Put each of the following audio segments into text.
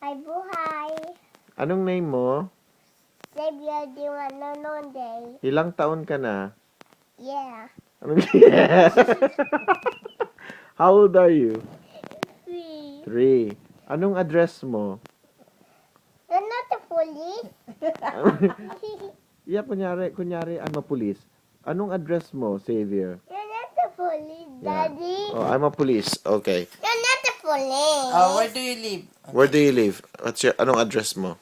Ay, buhay. Anong name mo? Xavier Di Manononde. Ilang taon ka na? Yeah. Anong How old are you? 3. Anong address mo? You're not the police. Yeah, kunyari, I'm a police. Anong address mo, Xavier? You're not the police, Daddy. Oh, I'm a police. Okay. You're not the police. Where do you live? Where do you live? Anong address mo?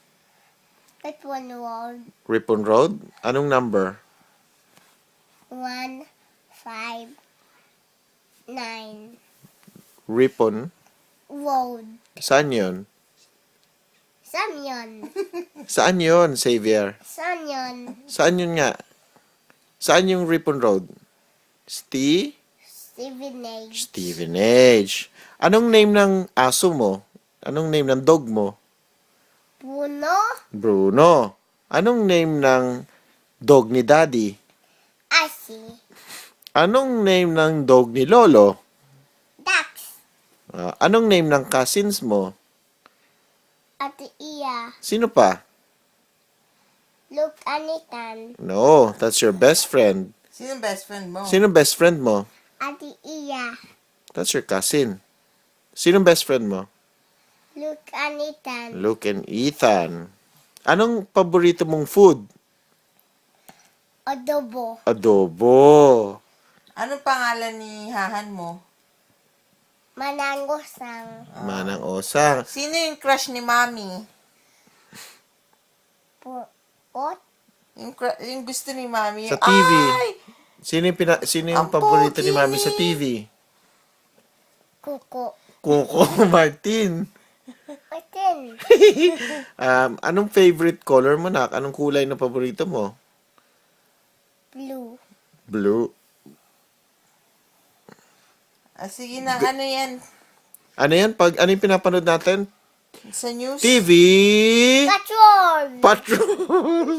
That's one word. Ripon Road? Anong number? 1, 5, 9. Ripon? Road. Saan yun? Samyon. Saan yun, Xavier? Samyon. Saan yun nga? Saan yung Ripon Road? Stevenage. Stevenage. Anong name ng aso mo? Anong name ng dog mo? Bruno. Bruno. Anong name ng dog ni Daddy? Asi. Anong name ng dog ni Lolo? Dax. Anong name ng cousins mo? Ate Iya. Sino pa? Luke Anitan. No, that's your best friend. Sino best friend mo? Sino best friend mo? Ate Iya. That's your cousin. Sino best friend mo? Luke Anitan. Luke and Ethan. Anong paborito mong food? Adobo. Adobo. Anong pangalan ni hahan mo? Manangosang. Manang Osang. Sino yung crush ni Mami? Puot. Yung gusto ni Mami? Sa TV. Ay! Sino yung Ang paborito ni pogi. Mami sa TV? Kuko. Coco Martin. Martin. Anong favorite color mo, nak? Anong kulay na paborito mo? Blue. Blue. Sige na, ano yan? Ano yan? Ano yung pinapanood natin? Sa news? TV! Patrol. Patrol!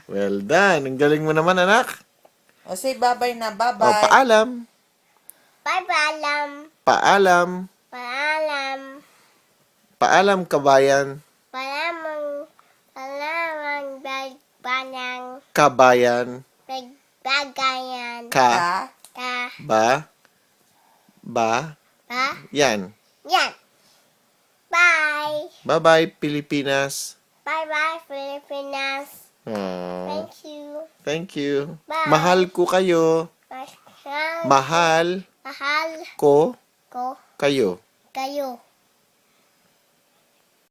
Well done. Ang galing mo naman, anak. O say bye-bye na, O, bye-bye. paalam. Paalam. Paalam. Paalam. Paalam, kabayan. Palamang. Palamang. Bagbanang. Kabayan. Bagbagayan. Ka. Ka. Ba. Ba. Yan. Yan. Bye. Bye-bye, Pilipinas. Bye-bye, Pilipinas. Aww. Thank you. Thank you. Bye. Mahal ko kayo. Mahal. Mahal Mahal ko ko kayo. kayo.